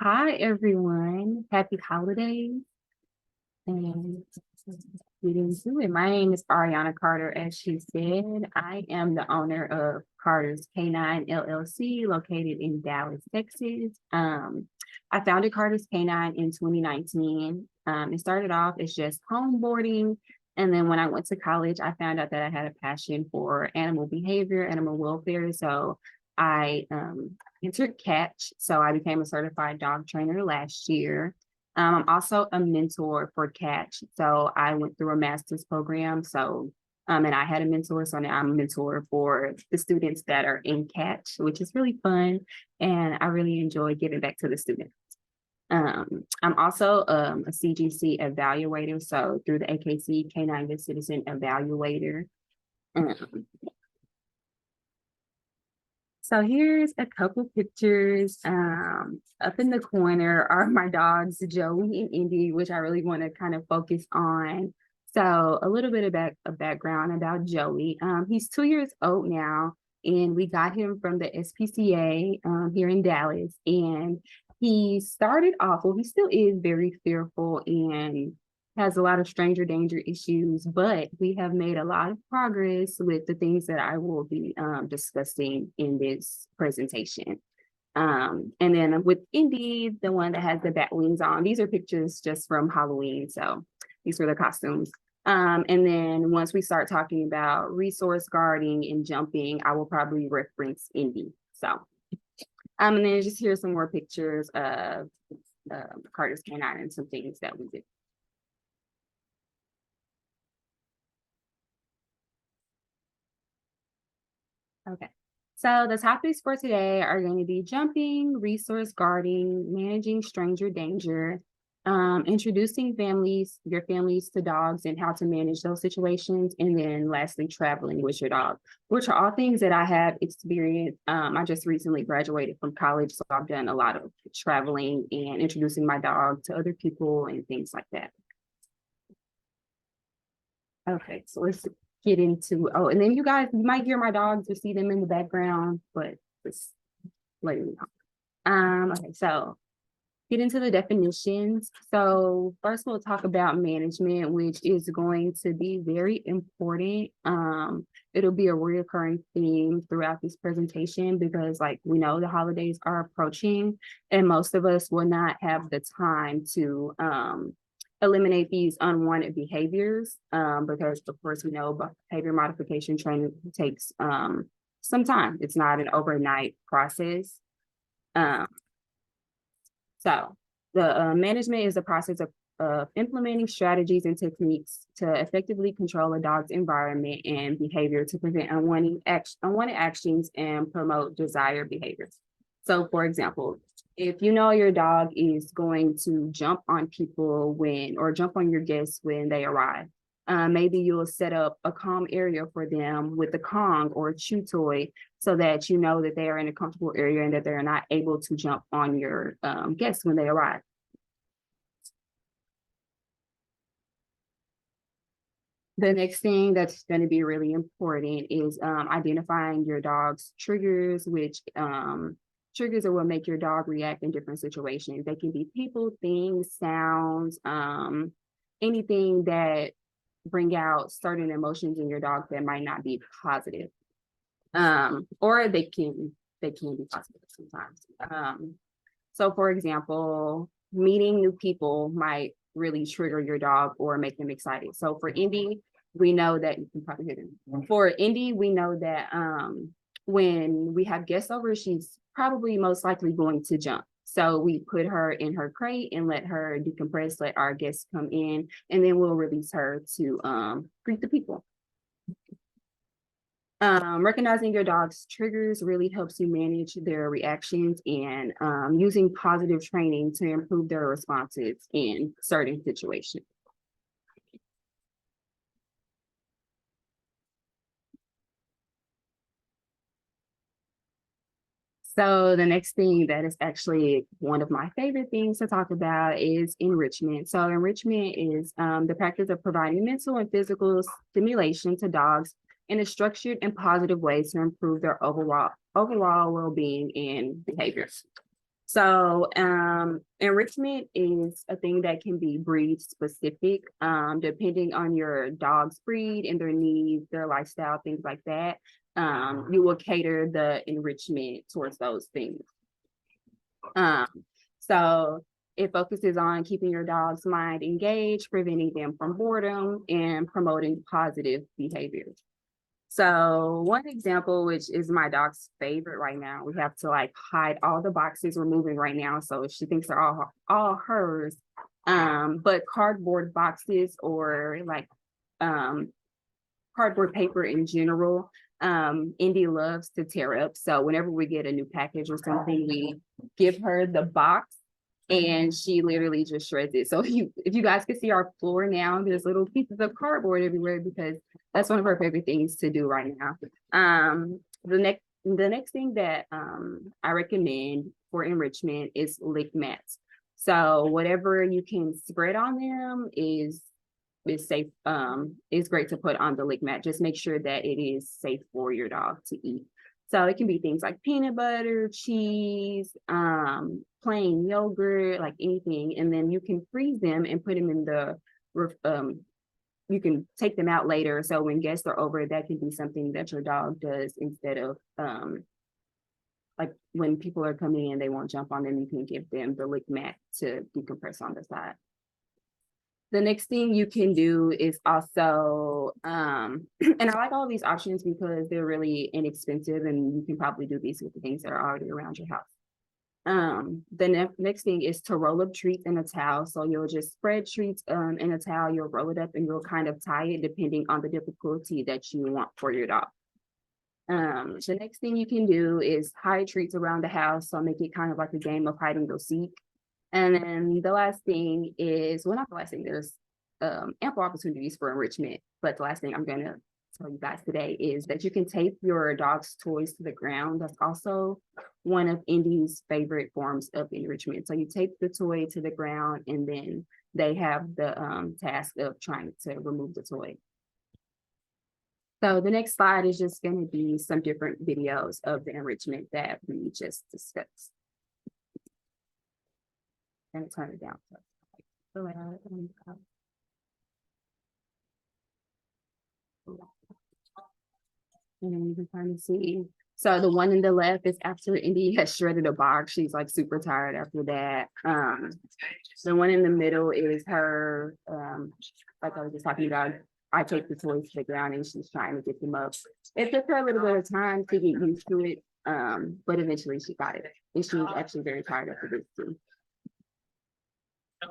Hi, everyone. Happy holidays. And get into it. My name is Ariana Carter, as she said. I am the owner of Carter's Canine LLC, located in Dallas, Texas. I founded Carter's Canine in 2019. It started off as just home boarding. And then when I went to college, I found out that I had a passion for animal behavior, animal welfare. So I entered Catch. So I became a certified dog trainer last year. I'm also a mentor for Catch. So I went through a master's program. And I had a mentor. So now I'm a mentor for the students that are in Catch, which is really fun. And I really enjoy giving back to the students. I'm also a CGC evaluator. So through the AKC Canine Good Citizen Evaluator. Um, So here's a couple pictures. Up in the corner are my dogs, Joey and Indy, which I really want to kind of focus on. So a little bit about a background about Joey. He's 2 years old now, and we got him from the SPCA here in Dallas. And he started off, well, he still is very fearful and has a lot of stranger danger issues, but we have made a lot of progress with the things that I will be discussing in this presentation. And then with Indy, the one that has the bat wings on, these are pictures just from Halloween. So these were the costumes. And then once we start talking about resource guarding and jumping, I will probably reference Indy. So, and then just here's some more pictures of Carter's Canine and some things that we did. Okay. So the topics for today are going to be jumping, resource guarding, managing stranger danger, introducing your families to dogs and how to manage those situations, and then lastly, traveling with your dog, which are all things that I have experienced. I just recently graduated from college, so I've done a lot of traveling and introducing my dog to other people and things like that. Okay, so let's get into, oh, and then you guys, you might hear my dogs or see them in the background, but just letting you know. Okay, so get into the definitions. So first we'll talk about management, which is going to be very important. It'll be a recurring theme throughout this presentation because like we know the holidays are approaching and most of us will not have the time to eliminate these unwanted behaviors because of course we know behavior modification training takes some time. It's not an overnight process. Um, so the management is the process of implementing strategies and techniques to effectively control a dog's environment and behavior to prevent unwanted actions and promote desired behaviors. So for example, if you know your dog is going to jump on people or jump on your guests when they arrive, maybe you'll set up a calm area for them with a Kong or a chew toy so that you know that they are in a comfortable area and that they're not able to jump on your guests when they arrive. The next thing that's going to be really important is identifying your dog's triggers, which triggers are what make your dog react in different situations. They can be people, things, sounds, anything that bring out certain emotions in your dog that might not be positive. Or they can be positive sometimes. So for example, meeting new people might really trigger your dog or make them excited. So for Indy, we know that you can probably hear them. For Indy, we know that when we have guests over, she's probably most likely going to jump. So we put her in her crate and let her decompress, let our guests come in, and then we'll release her to greet the people. Recognizing your dog's triggers really helps you manage their reactions and using positive training to improve their responses in certain situations. So the next thing that is actually one of my favorite things to talk about is enrichment. So enrichment is the practice of providing mental and physical stimulation to dogs in a structured and positive way to improve their overall well-being and behaviors. So enrichment is a thing that can be breed specific, depending on your dog's breed and their needs, their lifestyle, things like that. You will cater the enrichment towards those things. Um, so it focuses on keeping your dog's mind engaged, preventing them from boredom, and promoting positive behaviors. So one example, which is my dog's favorite right now, we have to like hide all the boxes we're moving right now, so she thinks they're all hers. But cardboard boxes or like cardboard paper in general, Indy loves to tear up. So whenever we get a new package or something, we give her the box and she literally just shreds it. So if you guys can see our floor now, there's little pieces of cardboard everywhere because that's one of her favorite things to do right now. The next thing that I recommend for enrichment is lick mats. So whatever you can spread on them is safe. It's great to put on the lick mat. Just make sure that it is safe for your dog to eat. So it can be things like peanut butter, cheese, plain yogurt, like anything. And then you can freeze them and put them in the, you can take them out later. So when guests are over, that can be something that your dog does instead of, like when people are coming in, they won't jump on them. You can give them the lick mat to decompress on the side. The next thing you can do is also, and I like all these options because they're really inexpensive and you can probably do these with the things that are already around your house. The next thing is to roll up treats in a towel. So you'll just spread treats in a towel, you'll roll it up and you'll kind of tie it depending on the difficulty that you want for your dog. The next thing you can do is hide treats around the house. So make it kind of like a game of hide and go seek. And then the last thing is, well, not the last thing, there's ample opportunities for enrichment, but the last thing I'm going to tell you guys today is that you can tape your dog's toys to the ground. That's also one of Indy's favorite forms of enrichment. So you tape the toy to the ground and then they have the task of trying to remove the toy. So the next slide is just going to be some different videos of the enrichment that we just discussed. And turn it down. And then you can kind of see. So the one in the left is after Indy has shredded a box. She's like super tired after that. The one in the middle is her, like I was just talking about, I take the toys to the ground and she's trying to get them up. It took her a little bit of time to get used to it, but eventually she got it. And she was actually very tired after this too.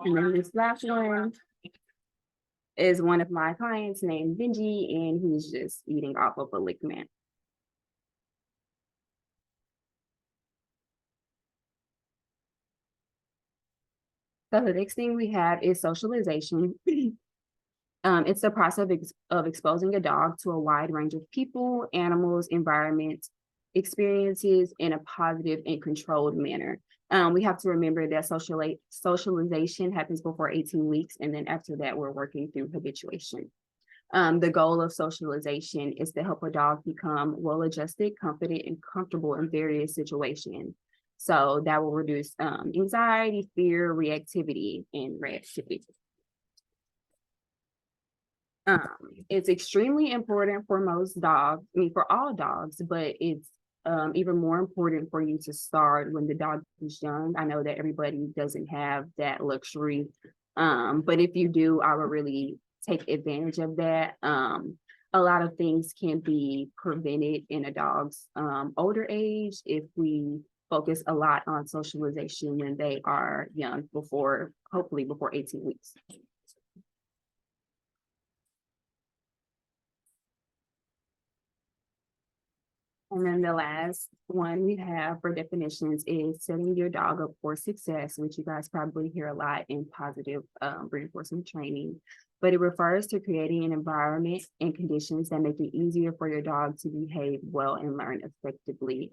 And then this last one is one of my clients named Benji, and he's just eating off of a lick mat. So the next thing we have is socialization. It's the process of exposing a dog to a wide range of people, animals, environments, experiences in a positive and controlled manner. We have to remember that socialization happens before 18 weeks, and then after that, we're working through habituation. The goal of socialization is to help a dog become well-adjusted, confident, and comfortable in various situations. So that will reduce anxiety, fear, reactivity, and reactivity. It's extremely important for most dogs, I mean, for all dogs, but it's even more important for you to start when the dog is young. I know that everybody doesn't have that luxury, but if you do, I would really take advantage of that. A lot of things can be prevented in a dog's older age if we focus a lot on socialization when they are young, hopefully before 18 weeks. And then the last one we have for definitions is setting your dog up for success, which you guys probably hear a lot in positive reinforcement training. But it refers to creating an environment and conditions that make it easier for your dog to behave well and learn effectively.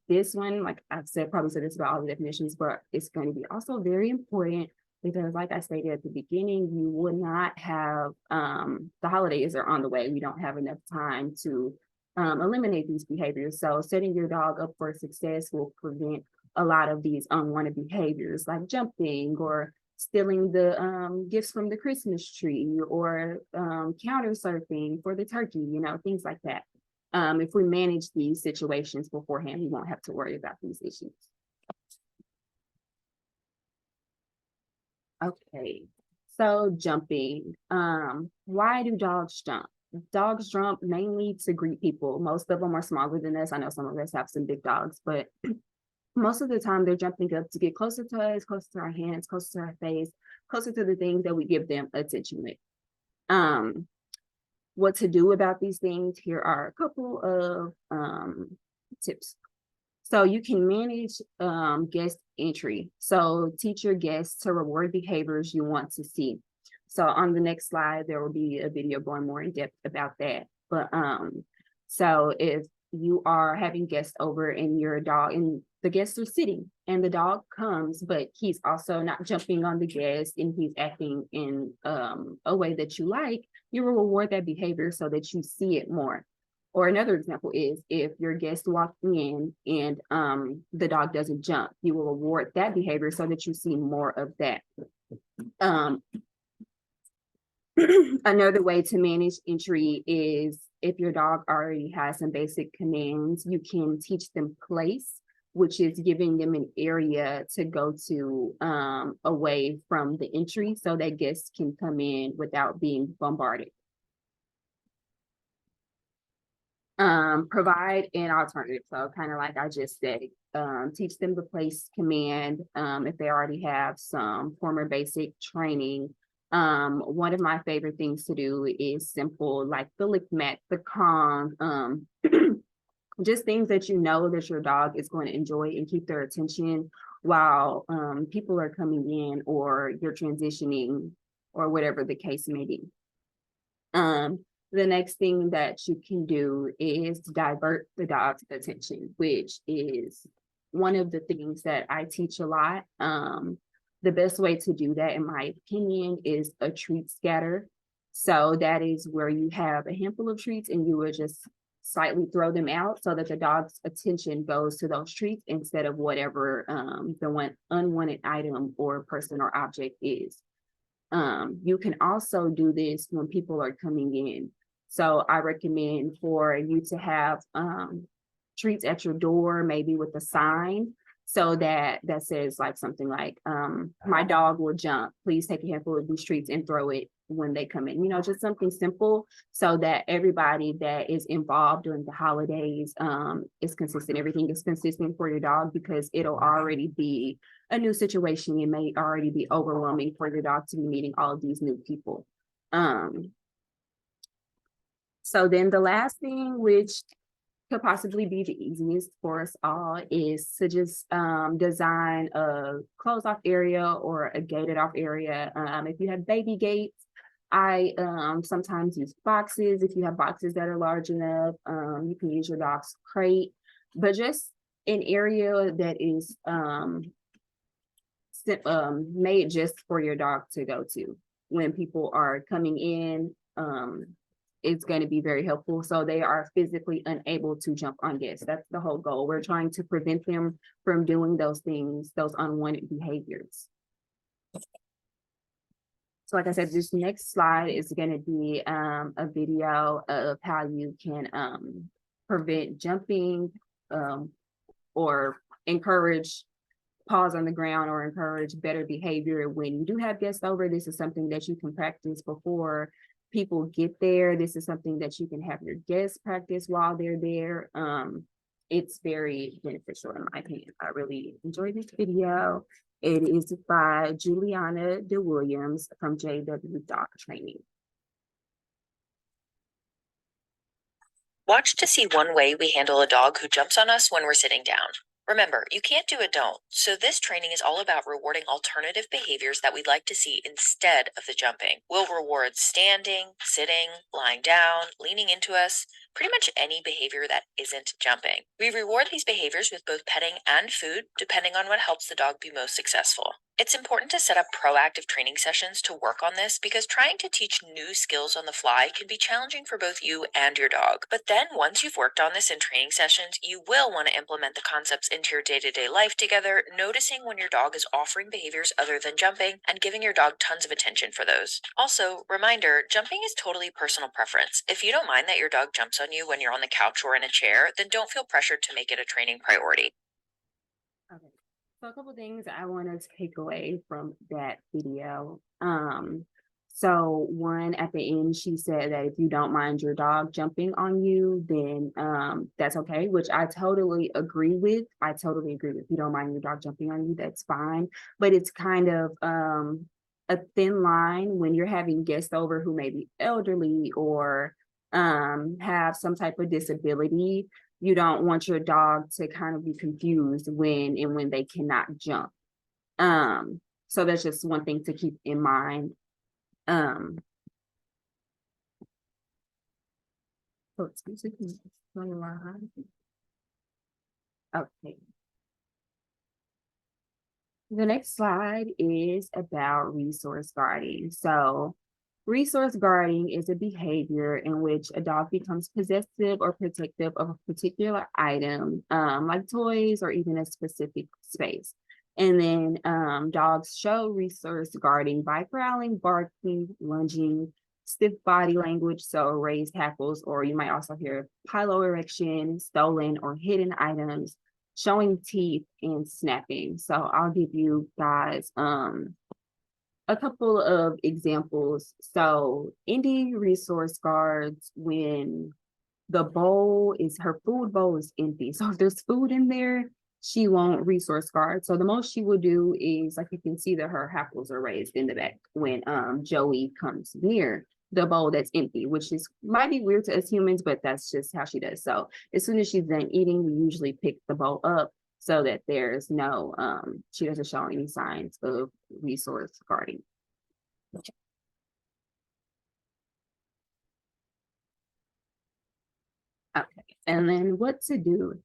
This one, like I've probably said this about all the definitions, but it's going to be also very important because like I stated at the beginning, you would not have, the holidays are on the way. We don't have enough time to eliminate these behaviors. So setting your dog up for success will prevent a lot of these unwanted behaviors like jumping or stealing the gifts from the Christmas tree or counter surfing for the turkey, you know, things like that. If we manage these situations beforehand, we won't have to worry about these issues. Okay, so jumping. Why do dogs jump? Dogs jump mainly to greet people. Most of them are smaller than us. I know some of us have some big dogs, but most of the time they're jumping up to get closer to us, closer to our hands, closer to our face, closer to the things that we give them attention with. What to do about these things? Here are a couple of tips. So you can manage guest entry. So teach your guests to reward behaviors you want to see. So on the next slide, there will be a video going more in depth about that. But so if you are having guests over and your dog and the guests are sitting and the dog comes, but he's also not jumping on the guest and he's acting in a way that you like, you will reward that behavior so that you see it more. Or another example is if your guest walked in and the dog doesn't jump, you will reward that behavior so that you see more of that. Another way to manage entry is if your dog already has some basic commands, you can teach them place, which is giving them an area to go to away from the entry so that guests can come in without being bombarded. Provide an alternative. So kind of like I just said, teach them the place command if they already have some former basic training. One of my favorite things to do is simple, like the lick mat, the calm, just things that you know that your dog is going to enjoy and keep their attention while people are coming in or you're transitioning or whatever the case may be. The next thing that you can do is divert the dog's attention, which is one of the things that I teach a lot. The best way to do that, in my opinion, is a treat scatter. So that is where you have a handful of treats and you would just slightly throw them out so that the dog's attention goes to those treats instead of whatever the one unwanted item or person or object is. You can also do this when people are coming in. So I recommend for you to have treats at your door, maybe with a sign, so that says like something like, my dog will jump. Please take a handful of these treats and throw it when they come in. You know, just something simple so that everybody that is involved during the holidays is consistent. Everything is consistent for your dog because it'll already be a new situation. It may already be overwhelming for your dog to be meeting all of these new people. So then the last thing, which could possibly be the easiest for us all, is to just design a closed off area or a gated off area. If you have baby gates, I sometimes use boxes. If you have boxes that are large enough, you can use your dog's crate, but just an area that is made just for your dog to go to when people are coming in. It's going to be very helpful so they are physically unable to jump on guests. That's the whole goal. We're trying to prevent them from doing those things, those unwanted behaviors. So like I said, this next slide is going to be a video of how you can prevent jumping or encourage paws on the ground or encourage better behavior when you do have guests over. This is something that you can practice before people get there. This is something that you can have your guests practice while they're there. It's very beneficial in my opinion. I really enjoyed this video. It is by Juliana DeWilliams from JW Dog Training. Watch to see one way we handle a dog who jumps on us when we're sitting down. Remember, you can't do a don't, so this training is all about rewarding alternative behaviors that we'd like to see instead of the jumping. We'll reward standing, sitting, lying down, leaning into us, pretty much any behavior that isn't jumping. We reward these behaviors with both petting and food, depending on what helps the dog be most successful. It's important to set up proactive training sessions to work on this because trying to teach new skills on the fly can be challenging for both you and your dog. But then once you've worked on this in training sessions, you will want to implement the concepts into your day-to-day life together, noticing when your dog is offering behaviors other than jumping and giving your dog tons of attention for those. Also, reminder, jumping is totally personal preference. If you don't mind that your dog jumps on you when you're on the couch or in a chair, then don't feel pressured to make it a training priority. Okay. So a couple things I want to take away from that video. So one at the end, she said that if you don't mind your dog jumping on you, then that's okay, which I totally agree with. I totally agree with. If you don't mind your dog jumping on you, that's fine. But it's kind of a thin line when you're having guests over who may be elderly or have some type of disability. You don't want your dog to kind of be confused when they cannot jump. So that's just one thing to keep in mind. Oh, excuse me. Okay. The next slide is about resource guarding. So resource guarding is a behavior in which a dog becomes possessive or protective of a particular item, like toys or even a specific space. And then dogs show resource guarding by growling, barking, lunging, stiff body language, so raised hackles, or you might also hear piloerection, stolen or hidden items, showing teeth, and snapping. So I'll give you guys a couple of examples. So Indy resource guards when her food bowl is empty. So if there's food in there, she won't resource guard. So the most she will do is, like, you can see that her hackles are raised in the back when Joey comes near the bowl that's empty, which might be weird to us humans, but that's just how she does. So as soon as she's done eating, we usually pick the bowl up so that there's no she doesn't show any signs of resource guarding. Okay, and then what to do.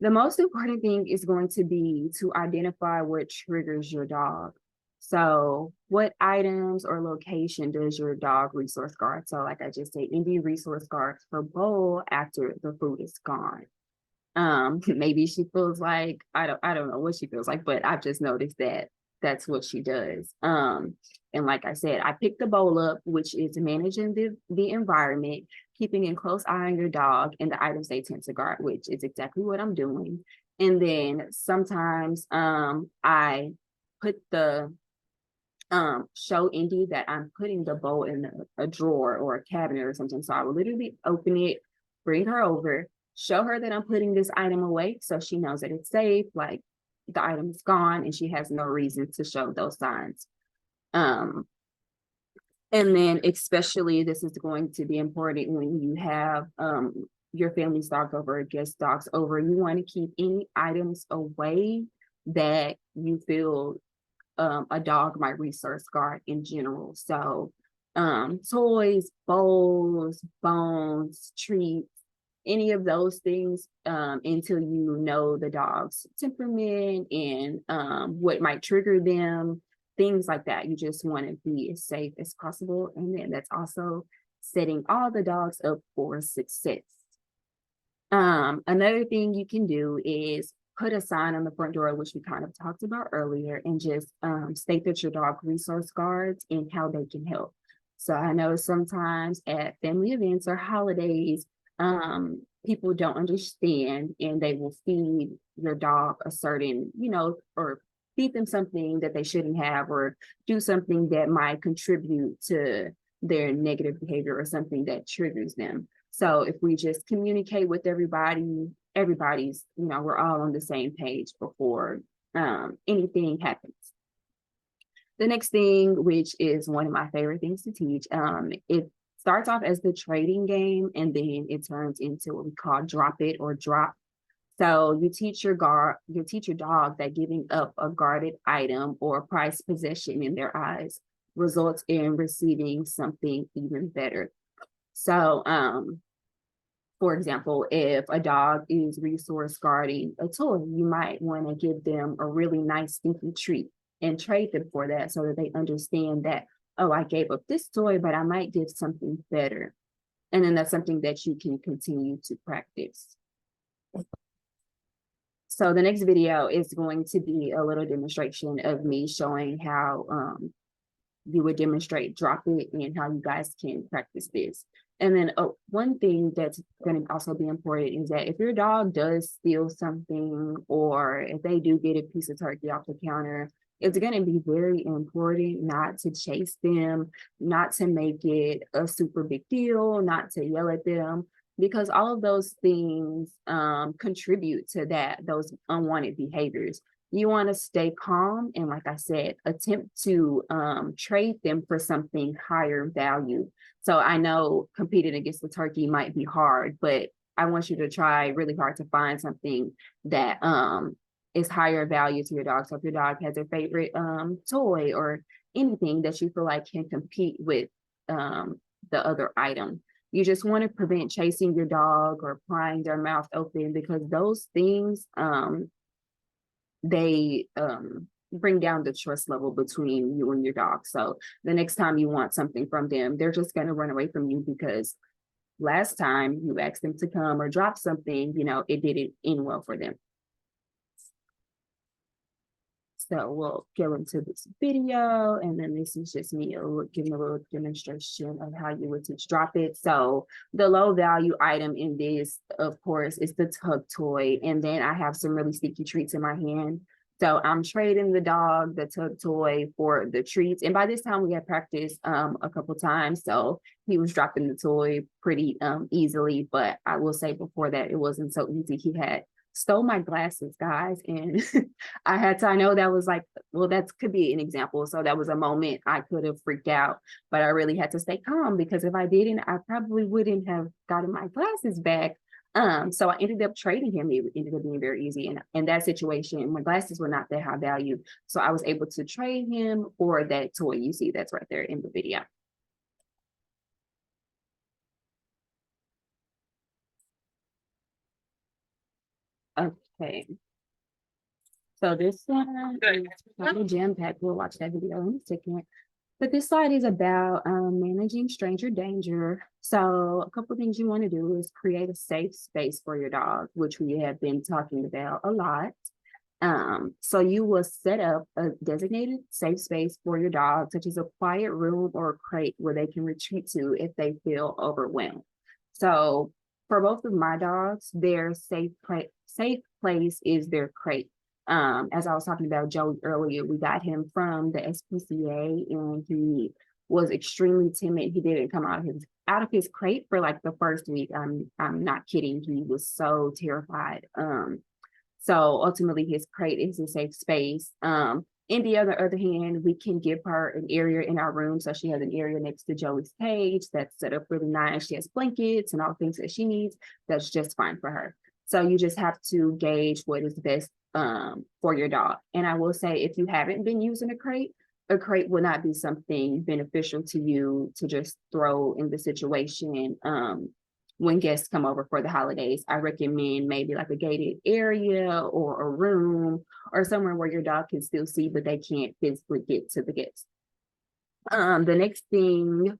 The most important thing is going to be to identify what triggers your dog. So what items or location does your dog resource guard? So like I just said, Indy resource guards her bowl after the food is gone. Maybe she feels like, I don't know what she feels like, but I've just noticed that that's what she does. And like I said, I picked the bowl up, which is managing the environment, keeping a close eye on your dog and the items they tend to guard, which is exactly what I'm doing. And then sometimes I put the show Indy that I'm putting the bowl in a drawer or a cabinet or something. So I will literally open it, bring her over, show her that I'm putting this item away so she knows that it's safe, like the item is gone and she has no reason to show those signs. And then especially this is going to be important when you have your family's dog over or guest dogs over. You want to keep any items away that you feel a dog might resource guard in general. So toys, bowls, bones, treats, any of those things until you know the dog's temperament and what might trigger them, things like that. You just want to be as safe as possible. And then that's also setting all the dogs up for success. Another thing you can do is put a sign on the front door, which we kind of talked about earlier, and just state that your dog resource guards and how they can help. So I know sometimes at family events or holidays, people don't understand and they will feed your dog a certain, or feed them something that they shouldn't have, or do something that might contribute to their negative behavior or something that triggers them. So if we just communicate with everybody's, we're all on the same page before anything happens. The next thing, which is one of my favorite things to teach, it starts off as the trading game and then it turns into what we call drop it or drop. So you teach your dog that giving up a guarded item or prized possession in their eyes results in receiving something even better. So For example, if a dog is resource guarding a toy, you might want to give them a really nice stinky treat and trade them for that so that they understand that, oh, I gave up this toy, but I might give something better. And then that's something that you can continue to practice. So the next video is going to be a little demonstration of me showing how you would demonstrate drop it and how you guys can practice this. And then one thing that's going to also be important is that if your dog does steal something, or if they do get a piece of turkey off the counter, it's going to be very important not to chase them, not to make it a super big deal, not to yell at them, because all of those things contribute to those unwanted behaviors. You want to stay calm and, like I said, attempt to trade them for something higher value. So I know competing against the turkey might be hard, but I want you to try really hard to find something that is higher value to your dog. So if your dog has a favorite toy or anything that you feel like can compete with the other item, you just want to prevent chasing your dog or prying their mouth open, because those things they bring down the trust level between you and your dog. So the next time you want something from them, they're just going to run away from you because last time you asked them to come or drop something, it didn't end well for them. So we'll go into this video, and then this is just me giving a little demonstration of how you would teach drop it. So the low value item in this, of course, is the tug toy. And then I have some really sticky treats in my hand. So I'm trading the dog, the tug toy, for the treats. And by this time we had practiced a couple times. So he was dropping the toy pretty easily. But I will say before that, it wasn't so easy. He had stole my glasses, guys, and I know that was like, well, that could be an example. So that was a moment I could have freaked out, but I really had to stay calm, because if I didn't, I probably wouldn't have gotten my glasses back. So I ended up trading him. It ended up being very easy. And in that situation, my glasses were not that high value, so I was able to trade him for that toy you see that's right there in the video. Okay. So this one is kind of jam-packed. We'll watch that video in a second. But this slide is about managing stranger danger. So a couple of things you want to do is create a safe space for your dog, which we have been talking about a lot. So you will set up a designated safe space for your dog, such as a quiet room or a crate where they can retreat to if they feel overwhelmed. So for both of my dogs, their safe place is their crate. As I was talking about Joey earlier, we got him from the SPCA, and he was extremely timid. He didn't come out of his crate for like the first week. I'm not kidding. He was so terrified. So ultimately his crate is a safe space. In the other hand, we can give her an area in our room. So she has an area next to Joey's cage that's set up really nice. She has blankets and all things that she needs. That's just fine for her. So you just have to gauge what is best for your dog. And I will say, if you haven't been using a crate will not be something beneficial to you to just throw in the situation when guests come over for the holidays. I recommend maybe like a gated area or a room or somewhere where your dog can still see, but they can't physically get to the guests. The next thing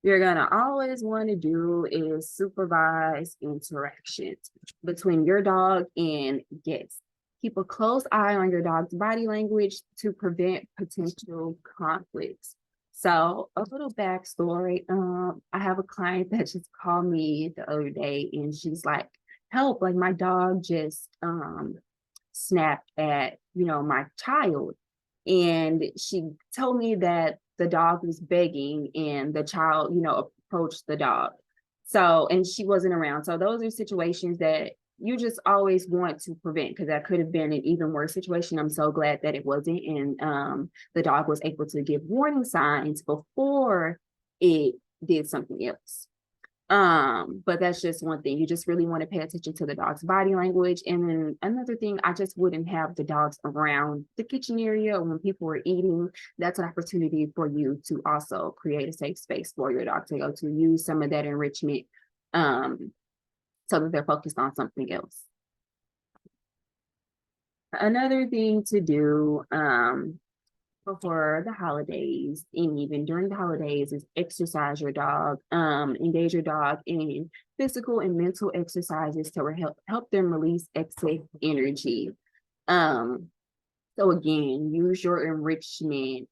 you're gonna always want to do is supervise interactions between your dog and guests. Keep a close eye on your dog's body language to prevent potential conflicts. So a little backstory, I have a client that just called me the other day, and she's like, help, like my dog just snapped at, my child. And she told me that the dog was begging and the child, approached the dog. So, and she wasn't around. So those are situations that you just always want to prevent, because that could have been an even worse situation. I'm so glad that it wasn't. And the dog was able to give warning signs before it did something else. But that's just one thing. You just really want to pay attention to the dog's body language. And then another thing, I just wouldn't have the dogs around the kitchen area when people are eating. That's an opportunity for you to also create a safe space for your dog to go to. Use some of that enrichment so that they're focused on something else. Another thing to do before the holidays and even during the holidays is exercise your dog, engage your dog in physical and mental exercises to help them release excess energy. So again, use your enrichment.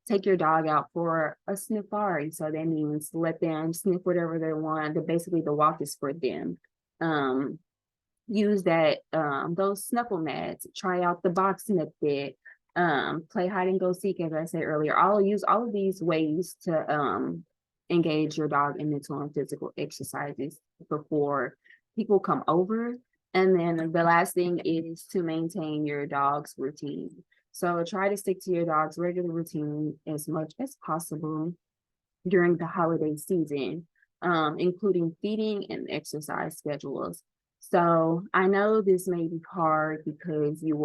Take your dog out for a sniffari. So that means let them sniff whatever they want. Basically, the walk is for them. Use that those snuffle mats. Try out the box method. Play hide and go seek, as I said earlier. I'll use all of these ways to engage your dog in mental and physical exercises before people come over. And then the last thing is to maintain your dog's routine. So try to stick to your dog's regular routine as much as possible during the holiday season, including feeding and exercise schedules. So I know this may be hard because you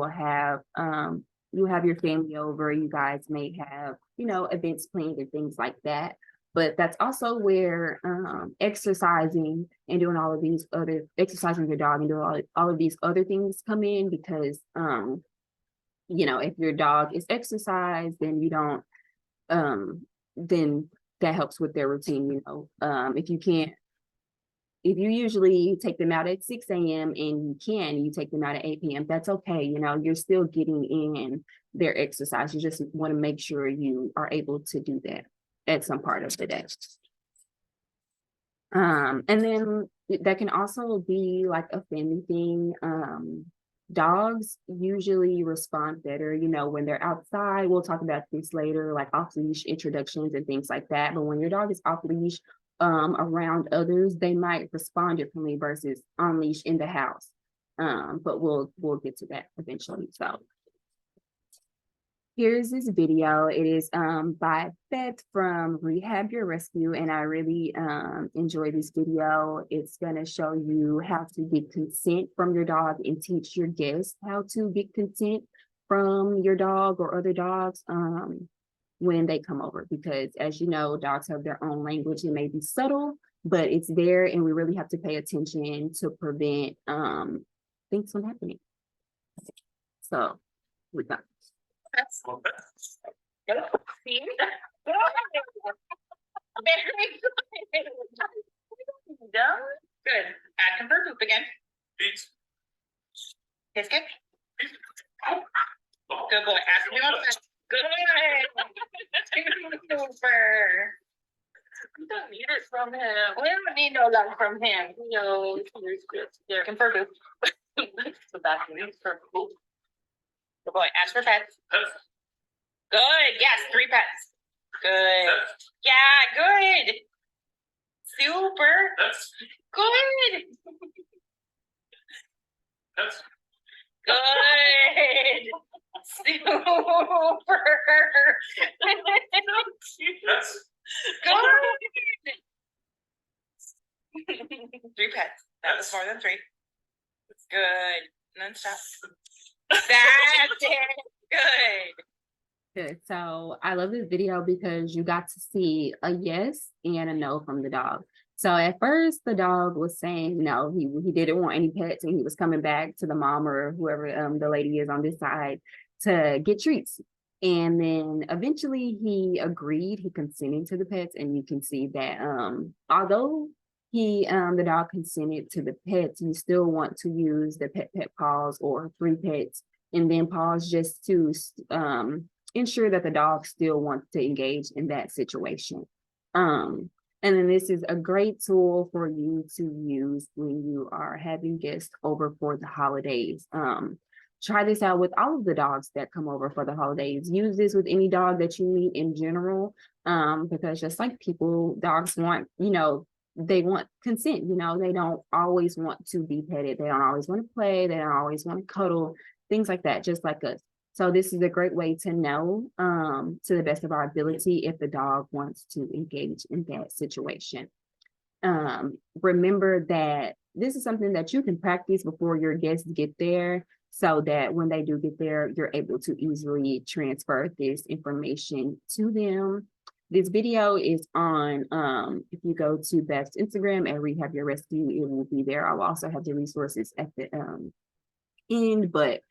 have your family over, you guys may have, events planned and things like that. But that's also where exercising and doing all of these other exercising your dog and doing all of these other things come in, because if your dog is exercised, then you don't then that helps with their routine. If you usually take them out at 6 a.m. and you take them out at 8 p.m., that's okay. You're still getting in their exercise. You just want to make sure you are able to do that at some part of the day. And then that can also be like a family thing. Dogs usually respond better, when they're outside. We'll talk about this later, like off leash introductions and things like that. But when your dog is off leash around others, they might respond differently versus on leash in the house. But we'll get to that eventually. So here's this video. It is by Beth from Rehab Your Rescue, and I really enjoy this video. It's going to show you how to get consent from your dog and teach your guests how to get consent from your dog or other dogs when they come over, because as you know, dogs have their own language. It may be subtle, but it's there, and we really have to pay attention to prevent things from happening. So we got That's good. See? Very good. Done. Good. Action for poop again. Peace. Biscuit. Good boy. Ask me about that. Good. Super. We don't need it from him. We don't need no love from him. No, here's good. There, confirm poop. The bathroom is for poop. Good boy. Ask for pets. Good. Yes, 3 pets. Good. Yeah, good. Super. Good. Good. Super. Good. 3 pets. That was more than 3. Good. And then stop. That's it. Good. Good. So I love this video because you got to see a yes and a no from the dog. So at first the dog was saying no, he didn't want any pets, and he was coming back to the mom or whoever the lady is on this side to get treats. And then eventually he agreed, he consented to the pets, and you can see that although the dog consented to the pets, you still want to use the pet pause or 3 pets and then pause, just to ensure that the dog still wants to engage in that situation. And then this is a great tool for you to use when you are having guests over for the holidays. Try this out with all of the dogs that come over for the holidays. Use this with any dog that you meet in general, because just like people, dogs want, they want consent. They don't always want to be petted. They don't always want to play. They don't always want to cuddle, things like that, just like us. So this is a great way to know, to the best of our ability, if the dog wants to engage in that situation. Remember that this is something that you can practice before your guests get there, so that when they do get there, you're able to easily transfer this information to them. This video is on, if you go to Beth's Instagram and Rehab Your Rescue, it will be there. I'll also have the resources at the end, but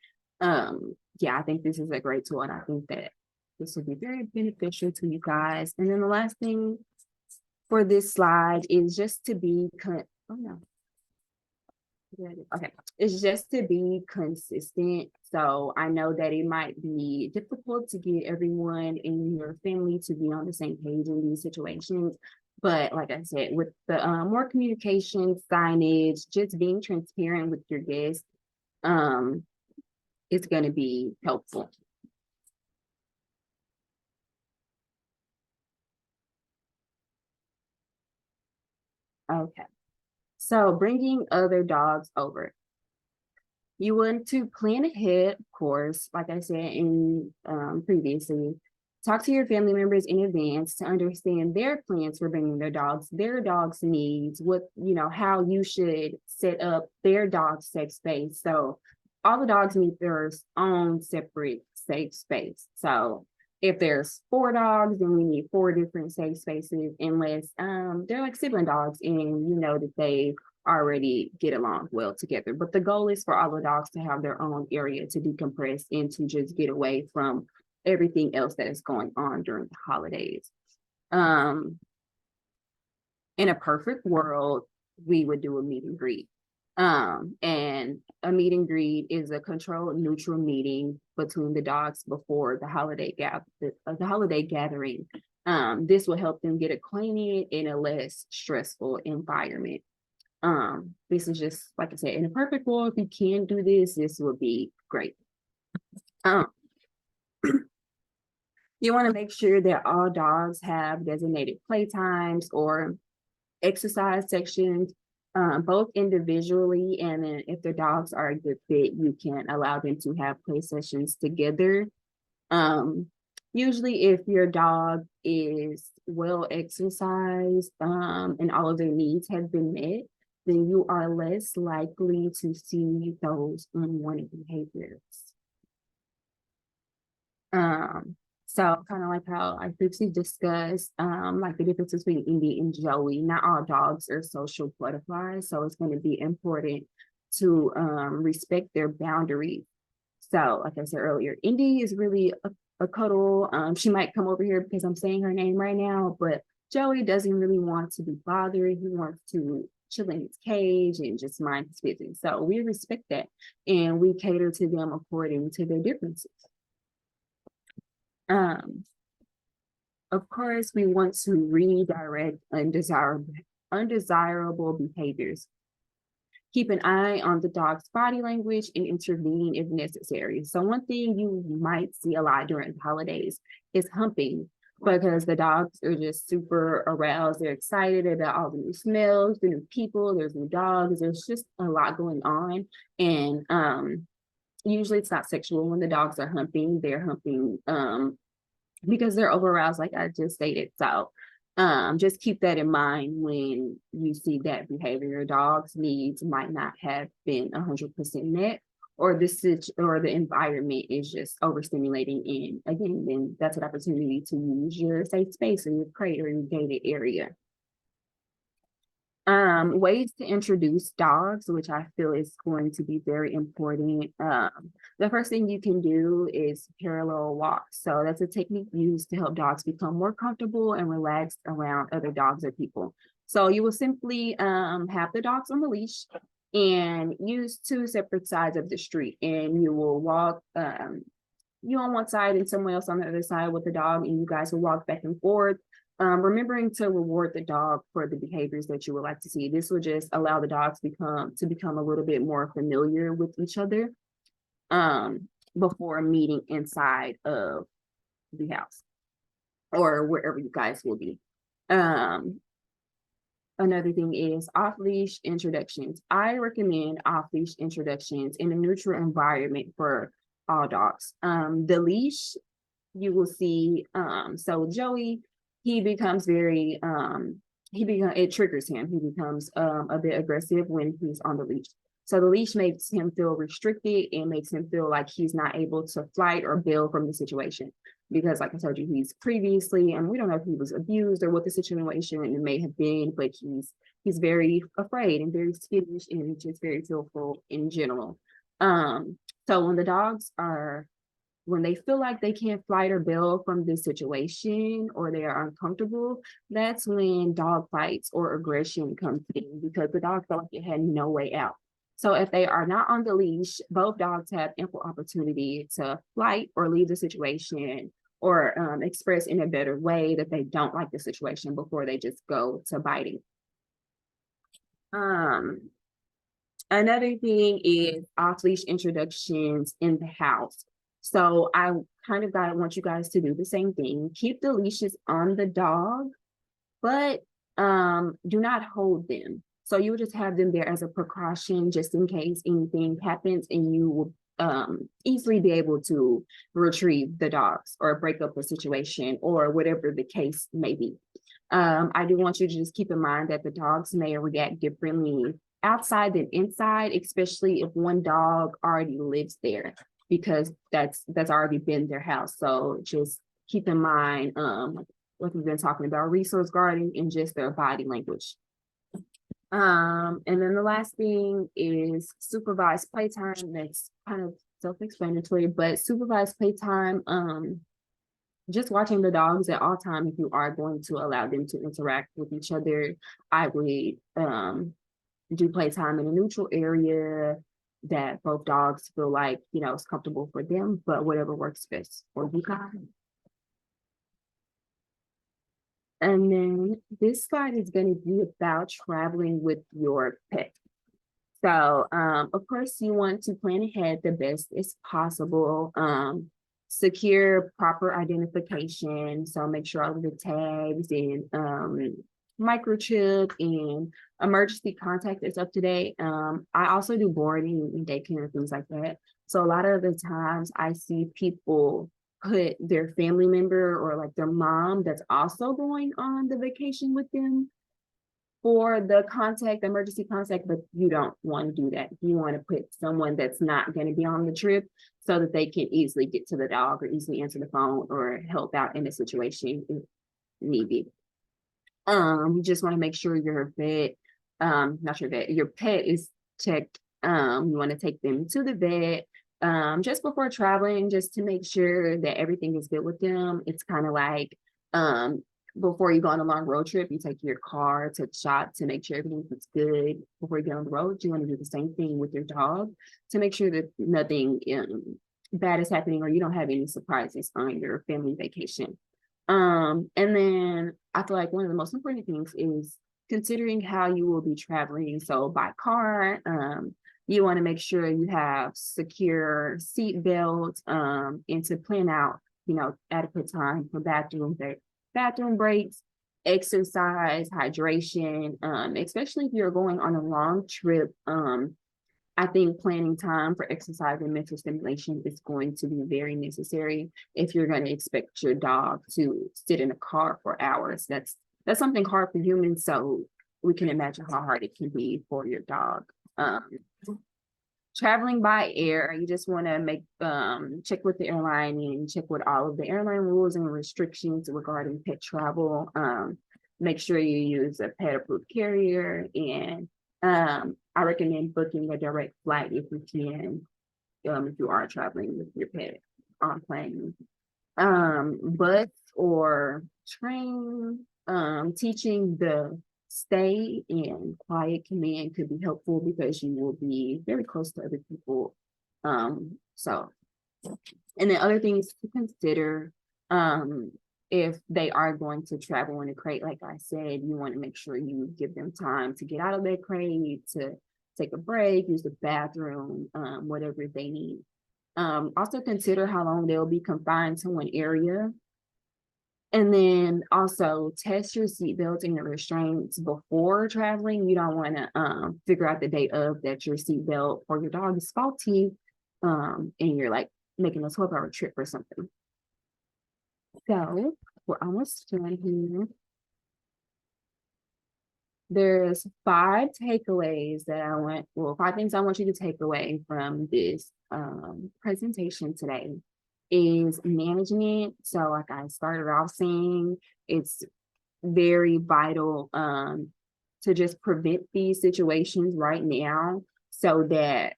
yeah, I think this is a great tool, and I think that this will be very beneficial to you guys. And then the last thing for this slide is just to be okay, it's just to be consistent. So I know that it might be difficult to get everyone in your family to be on the same page in these situations, but like I said, with the more communication, signage, just being transparent with your guests, it's going to be helpful. Okay, so bringing other dogs over. You want to plan ahead, of course, like I said in previously. Talk to your family members in advance to understand their plans for bringing their dogs' needs, what, how you should set up their dog's safe space. So all the dogs need their own separate safe space. So if there's 4 dogs, then we need 4 different safe spaces, unless they're like sibling dogs and you know that they already get along well together. But the goal is for all the dogs to have their own area to decompress and to just get away from everything else that is going on during the holidays. In a perfect world, we would do a meet and greet. And a meet and greet is a controlled, neutral meeting between the dogs before the holiday gathering. This will help them get acquainted in a less stressful environment. This is just, like I said, in a perfect world, if you can do this, this would be great. You want to make sure that all dogs have designated play times or exercise sections, both individually, and then if the dogs are a good fit, you can allow them to have play sessions together. Usually if your dog is well exercised, and all of their needs have been met, then you are less likely to see those unwanted behaviors. So kind of like how I previously discussed, like the difference between Indy and Joey. Not all dogs are social butterflies, so it's going to be important to respect their boundaries. So, like I said earlier, Indy is really a cuddle. She might come over here because I'm saying her name right now, but Joey doesn't really want to be bothered. He wants to chill in his cage and just mind his business. So we respect that, and we cater to them according to their differences. Of course, we want to redirect undesirable behaviors. Keep an eye on the dog's body language and intervene if necessary. So one thing you might see a lot during the holidays is humping, because the dogs are just super aroused. They're excited about all the new smells, the new people, there's new dogs. There's just a lot going on. And usually it's not sexual when the dogs are humping. They're humping because they're over aroused, like I just stated. So just keep that in mind when you see that behavior. Your dog's needs might not have been 100% met, or the environment is just overstimulating. And again, then that's an opportunity to use your safe space or your crate or your gated area. Ways to introduce dogs, which I feel is going to be very important. The first thing you can do is parallel walks. So that's a technique used to help dogs become more comfortable and relaxed around other dogs or people. So you will simply have the dogs on the leash and use 2 separate sides of the street, and you will walk you on one side and someone else on the other side with the dog, and you guys will walk back and forth. Remembering to reward the dog for the behaviors that you would like to see. This will just allow the dogs to become a little bit more familiar with each other before meeting inside of the house or wherever you guys will be. Another thing is off-leash introductions. I recommend off-leash introductions in a neutral environment for all dogs. The leash, you will see, so Joey, he becomes very, it triggers him. He becomes a bit aggressive when he's on the leash. So the leash makes him feel restricted and makes him feel like he's not able to flight or bail from the situation. Because like I told you, he's previously, and we don't know if he was abused or what the situation may have been, but he's very afraid and very skittish and just very fearful in general. So when they feel like they can't flight or bail from this situation or they are uncomfortable, that's when dog fights or aggression comes in because the dog felt like it had no way out. So if they are not on the leash, both dogs have ample opportunity to flight or leave the situation or express in a better way that they don't like the situation before they just go to biting. Another thing is off-leash introductions in the house. So I kind of want you guys to do the same thing. Keep the leashes on the dog, but do not hold them. So you would just have them there as a precaution, just in case anything happens, and you will easily be able to retrieve the dogs or break up the situation or whatever the case may be. I do want you to just keep in mind that the dogs may react differently outside than inside, especially if one dog already lives there, because that's already been their house. So just keep in mind what we've been talking about, resource guarding and just their body language. And then the last thing is supervised playtime. That's kind of self-explanatory, but supervised playtime, just watching the dogs at all times, if you are going to allow them to interact with each other, I would do playtime in a neutral area that both dogs feel like, it's comfortable for them, but whatever works best for you guys. And then this slide is going to be about traveling with your pet. So, of course, you want to plan ahead the best as possible. Secure proper identification. So make sure all of the tags and microchip and emergency contact is up to date. I also do boarding and daycare and things like that. So a lot of the times I see people put their family member or like their mom that's also going on the vacation with them for the emergency contact, but you don't want to do that. You want to put someone that's not going to be on the trip so that they can easily get to the dog or easily answer the phone or help out in a situation if needed. You just want to make sure your pet is checked. You want to take them to the vet just before traveling, just to make sure that everything is good with them. It's kind of like before you go on a long road trip, you take your car to the shop to make sure everything is good before you get on the road. You want to do the same thing with your dog to make sure that nothing bad is happening or you don't have any surprises on your family vacation. And then I feel like one of the most important things is considering how you will be traveling. So by car, you want to make sure you have secure seat belts and to plan out, adequate time for bathroom breaks, exercise, hydration, especially if you're going on a long trip. I think planning time for exercise and mental stimulation is going to be very necessary if you're going to expect your dog to sit in a car for hours. That's something hard for humans, so we can imagine how hard it can be for your dog. Traveling by air, you just want to check with the airline and check with all of the airline rules and restrictions regarding pet travel. Make sure you use a pet approved carrier, and I recommend booking a direct flight if you can, if you are traveling with your pet on plane. Bus or train, teaching the stay and quiet command could be helpful because you will be very close to other people. And then other things to consider, if they are going to travel in a crate, like I said, you want to make sure you give them time to get out of their crate, to take a break, use the bathroom, whatever they need. Also consider how long they'll be confined to one area. And then also test your seatbelts and your restraints before traveling. You don't want to figure out the date of that your seatbelt or your dog is faulty, and you're like making a 12-hour trip or something. So we're almost done here. there's 5 takeaways that five things I want you to take away from this presentation today is management. So like I started off saying, it's very vital to just prevent these situations right now so that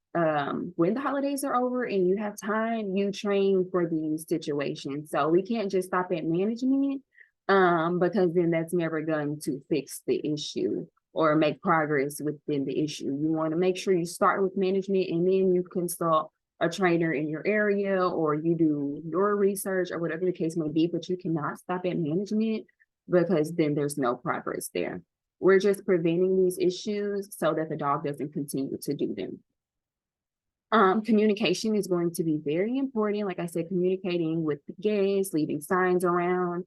when the holidays are over and you have time, you train for these situations. So we can't just stop at management because then that's never going to fix the issue or make progress within the issue. You want to make sure you start with management and then you consult a trainer in your area or you do your research or whatever the case may be, but you cannot stop at management because then there's no progress there. We're just preventing these issues so that the dog doesn't continue to do them. Communication is going to be very important. Like I said, communicating with the guests, leaving signs around,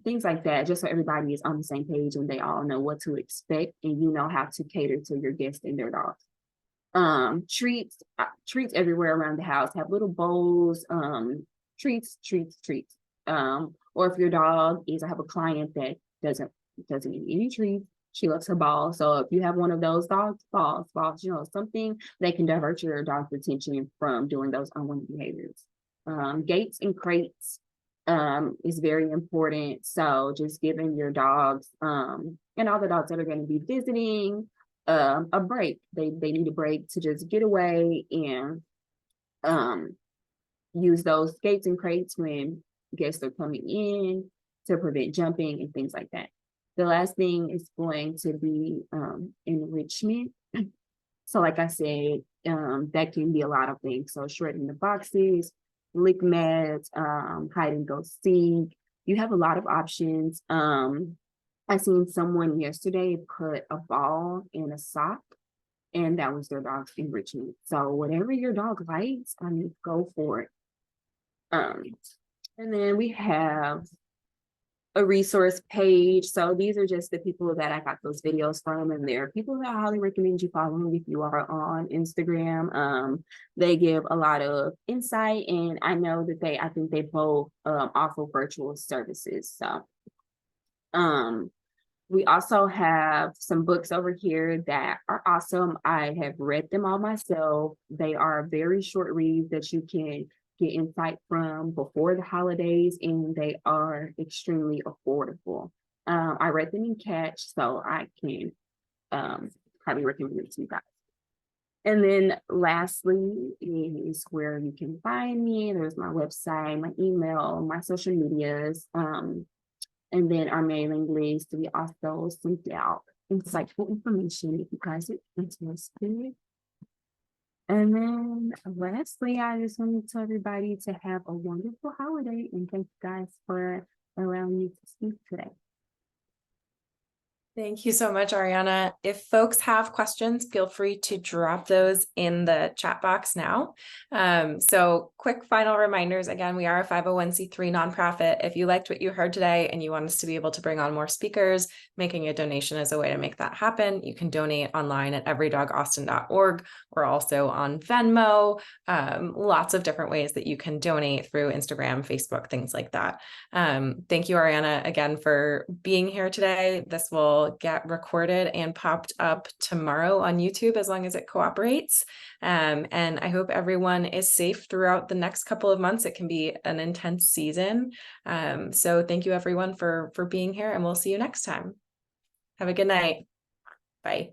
things like that, just so everybody is on the same page and they all know what to expect and you know how to cater to your guests and their dogs. Treats everywhere around the house. Have little bowls, treats. Or if your dog is, I have a client that doesn't eat any treats. She loves her ball. So if you have one of those dogs, balls, you know, something that can divert your dog's attention from doing those unwanted behaviors. Gates and crates is very important. So just giving your dogs and all the dogs that are going to be visiting a break. They need a break to just get away and use those gates and crates when guests are coming in to prevent jumping and things like that. The last thing is going to be enrichment. So like I said, that can be a lot of things. So shredding the boxes, lick mats, hide and go seek. You have a lot of options. I seen someone yesterday put a ball in a sock and that was their dog's enrichment. So whatever your dog likes, go for it. And then we have a resource page. So these are just the people that I got those videos from, and there are people that I highly recommend you following if you are on Instagram. They give a lot of insight, and I know that I think they both offer virtual services. So we also have some books over here that are awesome. I have read them all myself. They are very short reads that you can get insight from before the holidays, and they are extremely affordable. I read them in Catch, so I can highly recommend them to you guys. And then lastly is where you can find me. There's my website, my email, my social medias, and then our mailing list. We also sent out insightful information if you guys are interested. And then lastly, I just want to tell everybody to have a wonderful holiday and thank you guys for allowing me to speak today. Thank you so much, Areona. If folks have questions, feel free to drop those in the chat box now. So quick final reminders. Again, we are a 501c3 nonprofit. If you liked what you heard today and you want us to be able to bring on more speakers, making a donation is a way to make that happen. You can donate online at everydogaustin.org or also on Venmo. Lots of different ways that you can donate through Instagram, Facebook, things like that. Thank you, Areona, again, for being here today. This will get recorded and popped up tomorrow on YouTube as long as it cooperates. And I hope everyone is safe throughout the next couple of months. It can be an intense season. So thank you everyone for being here, and we'll see you next time. Have a good night. Bye.